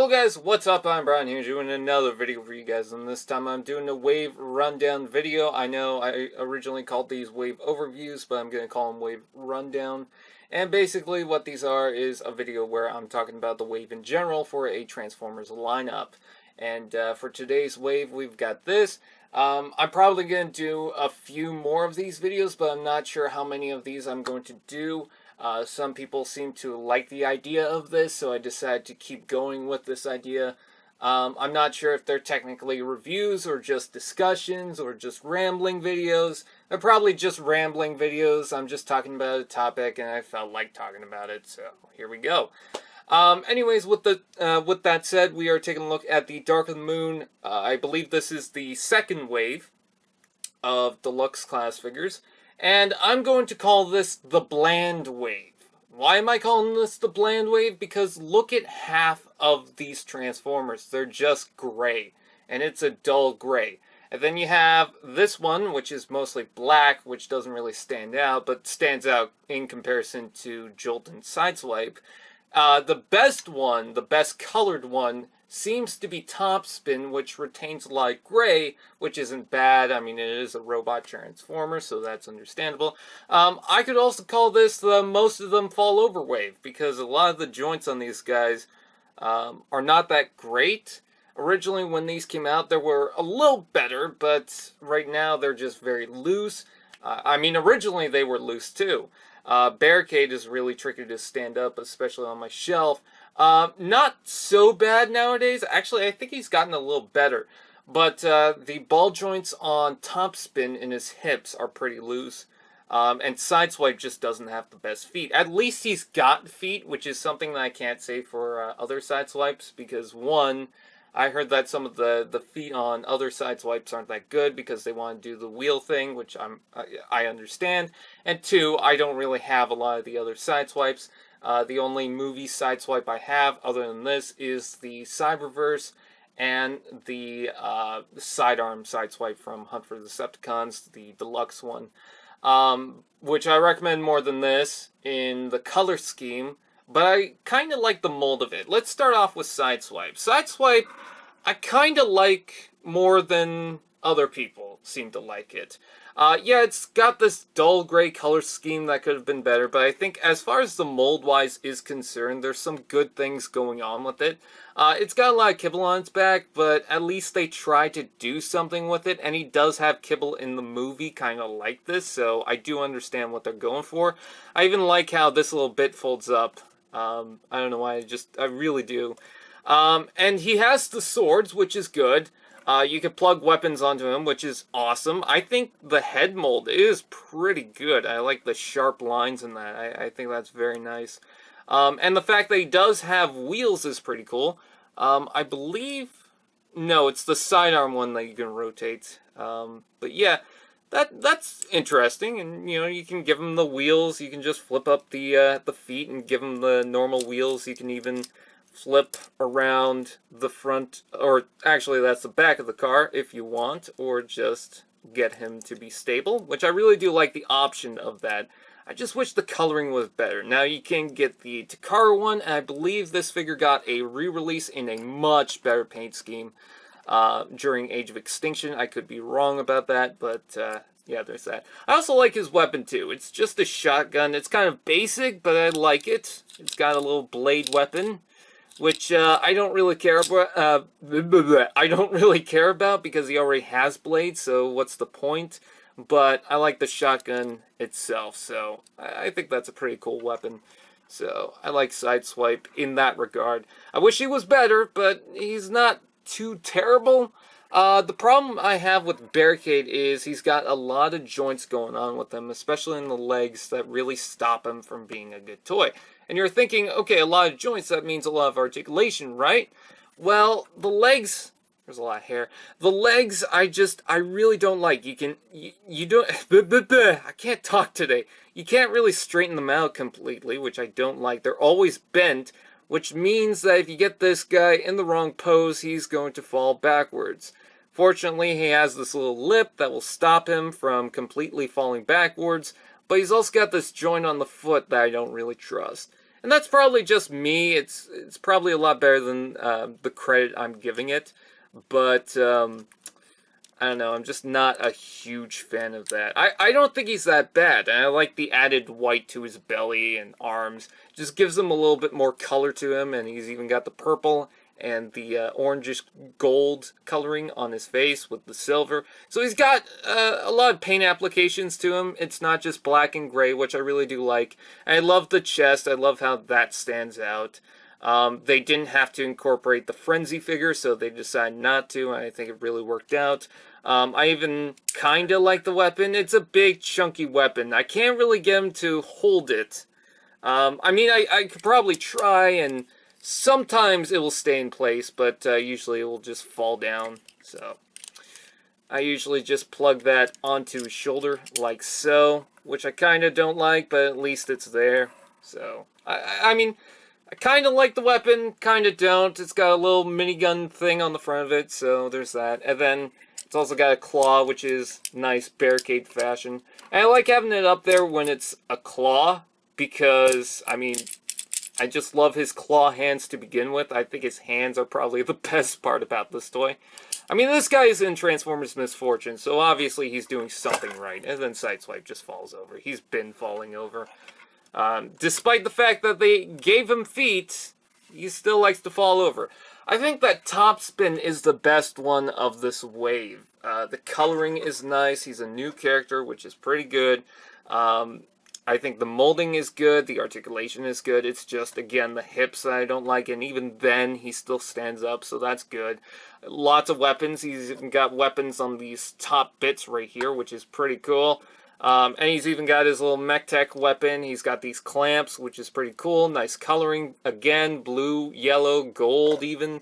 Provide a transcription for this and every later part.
guys, what's up? I'm Brian here doing another video for you guys, and this time I'm doing a wave rundown video. I know I originally called these wave overviews, but I'm going to call them wave rundown. And basically what these are is a video where I'm talking about the wave in general for a Transformers lineup. And for today's wave, we've got this. I'm probably going to do a few more of these videos, but I'm not sure how many of these I'm going to do. Some people seem to like the idea of this, so I decided to keep going with this idea. I'm not sure if they're technically reviews or just discussions or just rambling videos. They're probably just rambling videos. I'm just talking about a topic and I felt like talking about it, so here we go. Anyways, with that said, we are taking a look at the Dark of the Moon. I believe this is the second wave of Deluxe Class figures. And I'm going to call this the bland wave. Why am I calling this the bland wave? Because look at half of these Transformers. They're just gray. And it's a dull gray. And then you have this one, which is mostly black, which doesn't really stand out, but stands out in comparison to Jolt and Sideswipe. The best one, the best colored one, seems to be Topspin, which retains light gray, which isn't bad. I mean, it is a robot transformer, so that's understandable. I could also call this the most of them fall over wave, because a lot of the joints on these guys are not that great. Originally, when these came out, they were a little better, but right now they're just very loose. I mean, originally they were loose too. Barricade is really tricky to stand up, especially on my shelf. Not so bad nowadays. Actually, I think he's gotten a little better. But the ball joints on Topspin in his hips are pretty loose. And Sideswipe just doesn't have the best feet. At least he's got feet, which is something that I can't say for other Sideswipes. Because one, I heard that some of the feet on other Sideswipes aren't that good because they want to do the wheel thing, which I understand. And two, I don't really have a lot of the other Sideswipes. The only movie Sideswipe I have, other than this, is the Cyberverse and the sidearm Sideswipe from Hunt for the Decepticons, the deluxe one, which I recommend more than this in the color scheme, but I kind of like the mold of it. Let's start off with Sideswipe. Sideswipe, I kind of like more than other people seem to like it. Yeah, it's got this dull gray color scheme that could have been better, but I think as far as the mold-wise is concerned, there's some good things going on with it. It's got a lot of kibble on its back, but at least they tried to do something with it, and he does have kibble in the movie kind of like this, so I do understand what they're going for. I even like how this little bit folds up. I don't know why, I really do. And he has the swords, which is good. You can plug weapons onto him, which is awesome. I think the head mold is pretty good. I like the sharp lines in that. I think that's very nice. And the fact that he does have wheels is pretty cool. I believe... No, it's the sidearm one that you can rotate. But yeah, that's interesting. And, you know, you can give him the wheels. You can just flip up the feet and give him the normal wheels. You can even flip around the front, or actually that's the back of the car if you want, or just get him to be stable, which I really do like the option of that. I just wish the coloring was better. Now you can get the Takara one, and I believe this figure got a re-release in a much better paint scheme during Age of Extinction. I could be wrong about that, but yeah, there's that. I also like his weapon too. It's just a shotgun. It's kind of basic, but I like it. It's got a little blade weapon, which I don't really care about. I don't really care about because he already has blades, so what's the point? But I like the shotgun itself, so I think that's a pretty cool weapon. So I like Sideswipe in that regard. I wish he was better, but he's not too terrible. The problem I have with Barricade is he's got a lot of joints going on with him, especially in the legs, that really stop him from being a good toy. And you're thinking, okay, a lot of joints, that means a lot of articulation, right? Well, the legs, there's a lot of hair. The legs, I really don't like. You don't, I can't talk today. You can't really straighten them out completely, which I don't like. They're always bent, which means that if you get this guy in the wrong pose, he's going to fall backwards. Fortunately, he has this little lip that will stop him from completely falling backwards, but he's also got this joint on the foot that I don't really trust. And that's probably just me. It's probably a lot better than the credit I'm giving it. But I don't know, I'm just not a huge fan of that. I don't think he's that bad, and I like the added white to his belly and arms. Just gives him a little bit more color to him, and he's even got the purple and the orangish gold coloring on his face with the silver. So he's got a lot of paint applications to him. It's not just black and gray, which I really do like. And I love the chest. I love how that stands out. They didn't have to incorporate the Frenzy figure, so they decided not to, and I think it really worked out. I even kind of like the weapon. It's a big, chunky weapon. I can't really get him to hold it. I mean, I could probably try, and sometimes it will stay in place, but usually it will just fall down. So I usually just plug that onto his shoulder, like so, which I kind of don't like, but at least it's there. So, I mean, I kind of like the weapon, kind of don't. It's got a little minigun thing on the front of it, so there's that. And then it's also got a claw, which is nice barricade fashion. And I like having it up there when it's a claw, because, I mean, I just love his claw hands to begin with. I think his hands are probably the best part about this toy. I mean, this guy is in Transformers Misfortune, so obviously he's doing something right. And then Sideswipe just falls over. He's been falling over. Despite the fact that they gave him feet, he still likes to fall over. I think that Topspin is the best one of this wave. The coloring is nice. He's a new character, which is pretty good. I think the molding is good. The articulation is good. It's just, again, the hips that I don't like. And even then, he still stands up, so that's good. Lots of weapons. He's even got weapons on these top bits right here, which is pretty cool. And he's even got his little MechTech weapon. He's got these clamps, which is pretty cool. Nice coloring. Again, blue, yellow, gold even.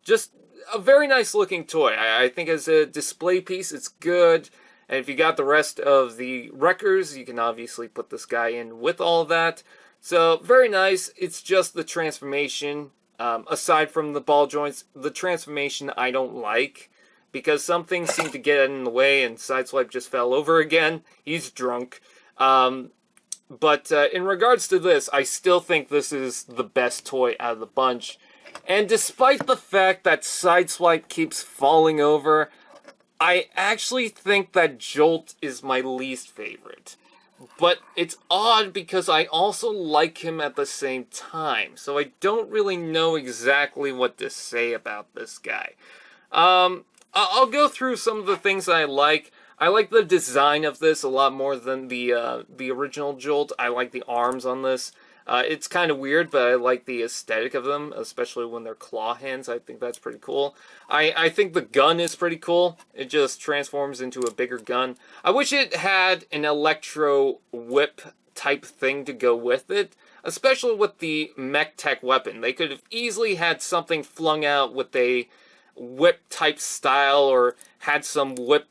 Just a very nice looking toy. I think as a display piece, it's good. And if you got the rest of the wreckers, you can obviously put this guy in with all of that. So, very nice. It's just the transformation. Aside from the ball joints, the transformation I don't like. Because some things seem to get in the way, and Sideswipe just fell over again. He's drunk. But in regards to this, I still think this is the best toy out of the bunch. And despite the fact that Sideswipe keeps falling over, I actually think that Jolt is my least favorite. But it's odd because I also like him at the same time. So I don't really know exactly what to say about this guy. I'll go through some of the things that I like. I like the design of this a lot more than the original Jolt. I like the arms on this. It's kind of weird, but I like the aesthetic of them, especially when they're claw hands. I think that's pretty cool. I think the gun is pretty cool. It just transforms into a bigger gun. I wish it had an electro whip type thing to go with it, especially with the MechTech weapon. They could have easily had something flung out with a whip type style, or had some whip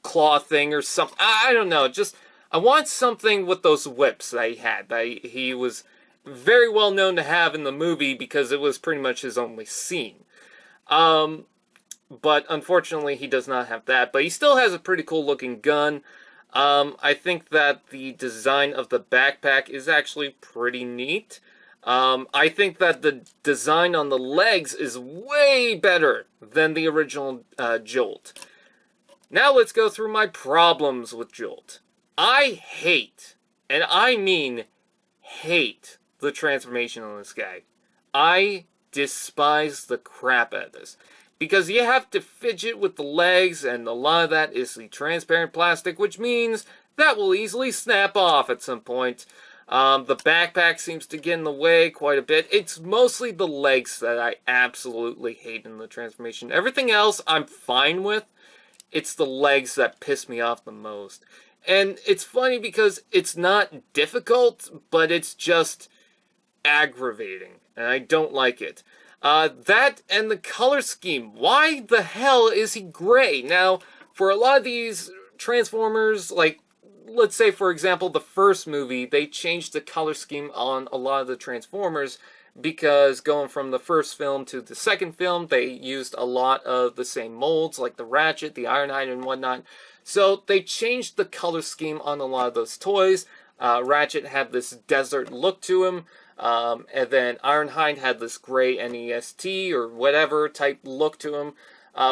claw thing or something. I don't know. Just, I want something with those whips that he had. He was very well known to have in the movie because it was pretty much his only scene. But unfortunately he does not have that. But he still has a pretty cool looking gun. I think that the design of the backpack is actually pretty neat. I think that the design on the legs is way better than the original Jolt. Now let's go through my problems with Jolt. I hate, and I mean hate, the transformation on this guy. I despise the crap out of this. Because you have to fidget with the legs, and a lot of that is the transparent plastic, which means that will easily snap off at some point. The backpack seems to get in the way quite a bit. It's mostly the legs that I absolutely hate in the transformation. Everything else I'm fine with. It's the legs that piss me off the most. And it's funny because it's not difficult, but it's just aggravating. And I don't like it. That and the color scheme. Why the hell is he gray? Now, for a lot of these Transformers, like, let's say, for example, the first movie, they changed the color scheme on a lot of the Transformers because going from the first film to the second film, they used a lot of the same molds, like the Ratchet, the Ironhide, and whatnot. So they changed the color scheme on a lot of those toys. Ratchet had this desert look to him. And then Ironhide had this gray NEST or whatever type look to him,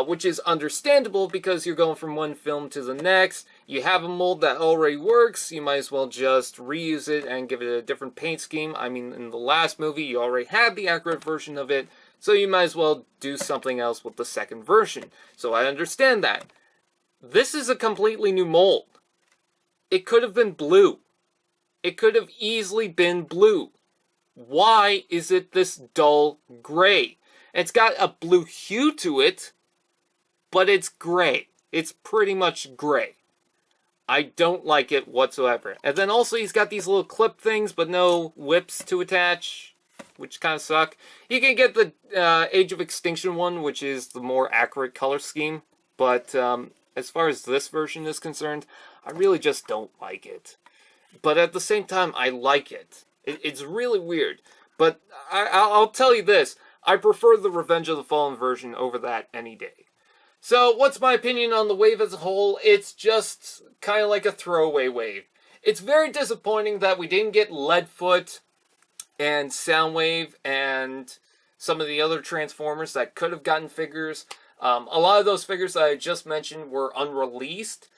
which is understandable because you're going from one film to the next. You have a mold that already works, you might as well just reuse it and give it a different paint scheme. I mean, in the last movie, you already had the accurate version of it, so you might as well do something else with the second version. So I understand that. This is a completely new mold. It could have been blue. It could have easily been blue. Why is it this dull gray? It's got a blue hue to it, but it's gray. It's pretty much gray. I don't like it whatsoever. And then also he's got these little clip things, but no whips to attach, which kind of suck. You can get the Age of Extinction one, which is the more accurate color scheme, but as far as this version is concerned, I really just don't like it. But at the same time, I like it. It's really weird. But I'll tell you this. I prefer the Revenge of the Fallen version over that any day. So, what's my opinion on the wave as a whole? It's just kind of like a throwaway wave. It's very disappointing that we didn't get Leadfoot and Soundwave and some of the other Transformers that could have gotten figures. A lot of those figures that I just mentioned were unreleased.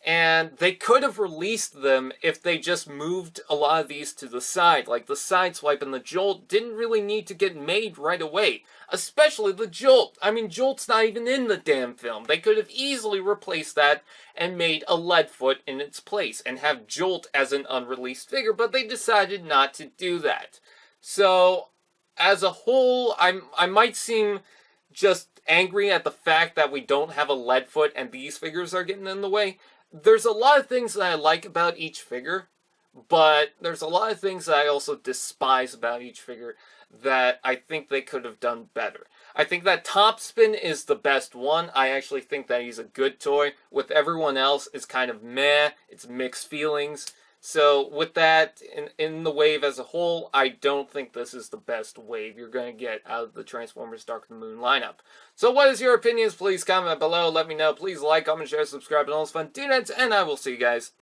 And they could have released them if they just moved a lot of these to the side. Like the Sideswipe and the Jolt didn't really need to get made right away. Especially the Jolt. I mean, Jolt's not even in the damn film. They could have easily replaced that and made a Leadfoot in its place. And have Jolt as an unreleased figure. But they decided not to do that. So, as a whole, I might seem just angry at the fact that we don't have a Leadfoot and these figures are getting in the way. There's a lot of things that I like about each figure, but there's a lot of things that I also despise about each figure that I think they could have done better. I think that Topspin is the best one. I actually think that he's a good toy. With everyone else, it's kind of meh. It's mixed feelings. So with that, in the wave as a whole, I don't think this is the best wave you're going to get out of the Transformers Dark of the Moon lineup. So what is your opinions? Please comment below. Let me know. Please like, comment, share, subscribe, and all this fun. Do that, and I will see you guys